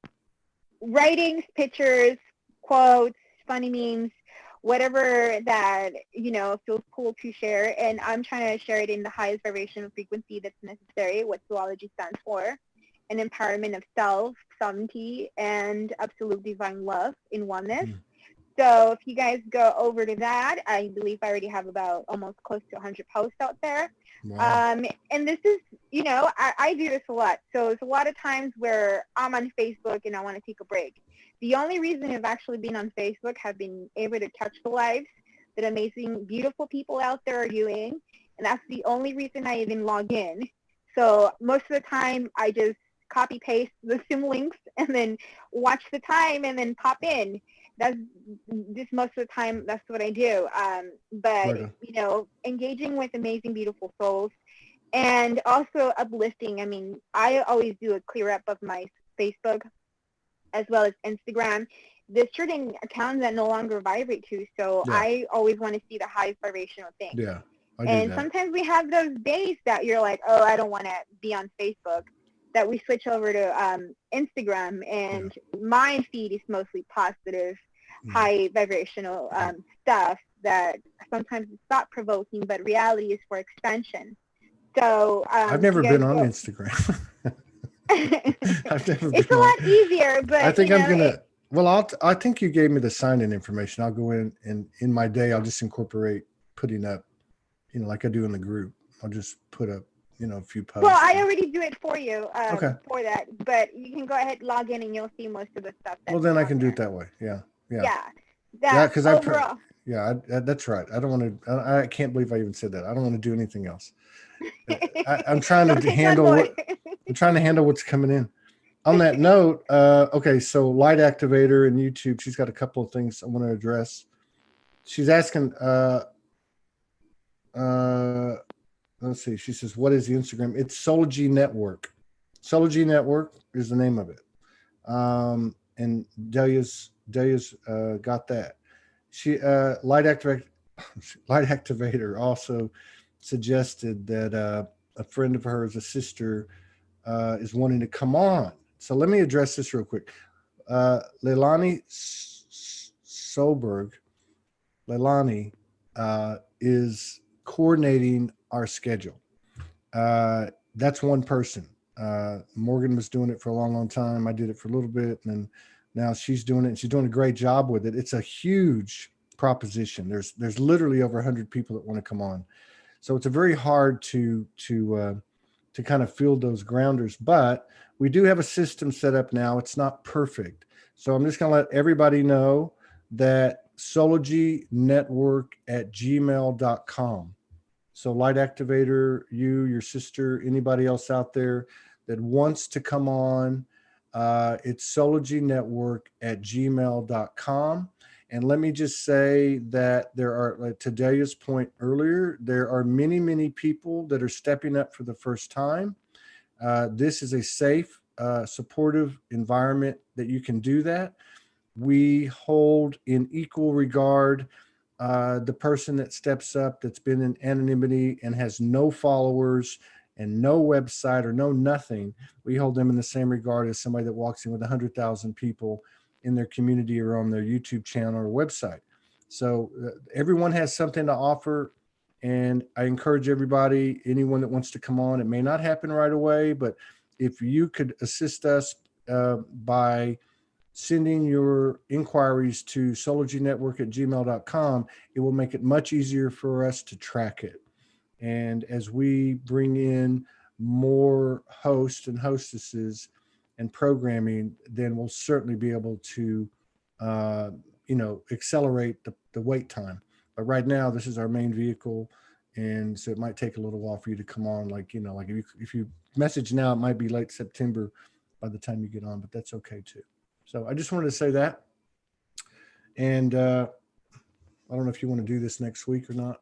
writings, pictures, quotes, funny memes, whatever that, feels cool to share. And I'm trying to share it in the highest vibrational frequency that's necessary, what zoology stands for, an empowerment of self, sovereignty, and absolute divine love in oneness. So if you guys go over to that, I believe I already have about almost close to 100 posts out there. Wow. And this is, I do this a lot. So it's a lot of times where I'm on Facebook and I want to take a break. The only reason I've actually been on Facebook, have been able to touch the lives that amazing, beautiful people out there are doing. And that's the only reason I even log in. So most of the time I just copy paste the sim links and then watch the time and then pop in. That's just most of the time, that's what I do. But, engaging with amazing, beautiful souls, and also uplifting. I mean, I always do a clear up of my Facebook as well as Instagram. There's certain accounts that no longer vibrate to, so yeah. I always want to see the highest vibrational thing. Yeah, and sometimes we have those days that you're like, oh, I don't want to be on Facebook, that we switch over to Instagram, and my feed is mostly positive, high vibrational stuff that sometimes is thought-provoking, but reality is for expansion. So I've never been on Instagram. It's a lot easier, but I think I'm gonna. I think you gave me the sign-in information. I'll go in, and in my day, I'll just incorporate putting up, like I do in the group. I'll just put up, a few posts. Well, I already do it for you for that, but you can go ahead, log in, and you'll see most of the stuff. Well, then I can do it that way. Yeah. Because overall. That's right. I don't want to. I can't believe I even said that. I don't want to do anything else. I'm trying to handle I'm trying to handle what's coming in. On that note, okay, so Light Activator and YouTube, she's got a couple of things I want to address. She's asking, let's see, she says, what is the Instagram? It's Soulspeaks Network. Soulspeaks Network is the name of it. And Delia's got that. She Light Activator also suggested that a friend of hers, a sister, is wanting to come on. So let me address this real quick. Leilani Solberg, is coordinating our schedule. That's one person. Morgan was doing it for a long, long time. I did it for a little bit, and now she's doing it, and she's doing a great job with it. It's a huge proposition. There's literally over 100 people that want to come on. So it's a very hard to kind of fill those grounders, but we do have a system set up now. It's not perfect. So I'm just going to let everybody know that soulspeaksnetwork@gmail.com. So Light Activator, your sister, anybody else out there that wants to come on, it's soulspeaksnetwork@gmail.com. And let me just say that there are, like to Delia's point earlier, there are many, many people that are stepping up for the first time. This is a safe, supportive environment that you can do that. We hold in equal regard the person that steps up, that's been in anonymity and has no followers and no website or no nothing. We hold them in the same regard as somebody that walks in with 100,000 people in their community or on their YouTube channel or website. So everyone has something to offer. And I encourage everybody, anyone that wants to come on, it may not happen right away, but if you could assist us by sending your inquiries to solargynetwork@gmail.com, it will make it much easier for us to track it. And as we bring in more hosts and hostesses and programming, then we'll certainly be able to, accelerate the wait time. But right now, this is our main vehicle. And so it might take a little while for you to come on. Like if you message now, it might be late September by the time you get on, but that's okay too. So I just wanted to say that. And I don't know if you want to do this next week or not.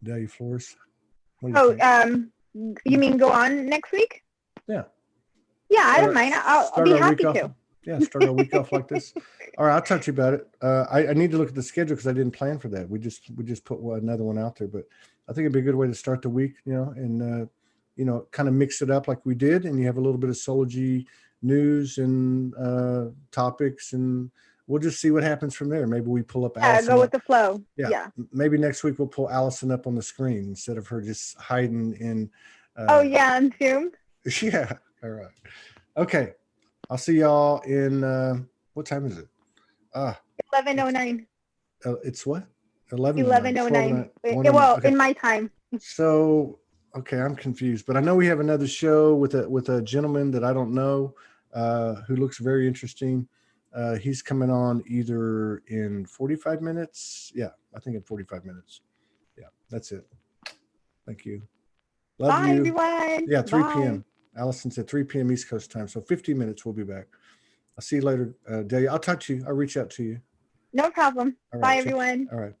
Delia, Flores. What do you think? You mean go on next week? Yeah. Yeah, I don't mind. I'll be happy to. Yeah, start our week off like this. All right, I'll talk to you about it. I need to look at the schedule because I didn't plan for that. We just put another one out there, but I think it'd be a good way to start the week, and kind of mix it up like we did, and you have a little bit of Soulology news and topics, and we'll just see what happens from there. Maybe we pull up Allison. Go with the flow. Yeah. Maybe next week we'll pull Allison up on the screen instead of her just hiding in. On Zoom. Yeah. All right. Okay. I'll see y'all in, what time is it? 11:09. It's what? 11:09. 11:09. Well, okay. In my time. So, okay, I'm confused, but I know we have another show with a gentleman that I don't know, who looks very interesting. He's coming on either in 45 minutes. Yeah, I think in 45 minutes. Yeah, that's it. Thank you. Love Bye, you. Everyone. Yeah, 3 Bye. p.m. Allison said 3 p.m. East Coast time. So 15 minutes, we'll be back. I'll see you later, Delia. I'll talk to you. I'll reach out to you. No problem. Bye, everyone. All right.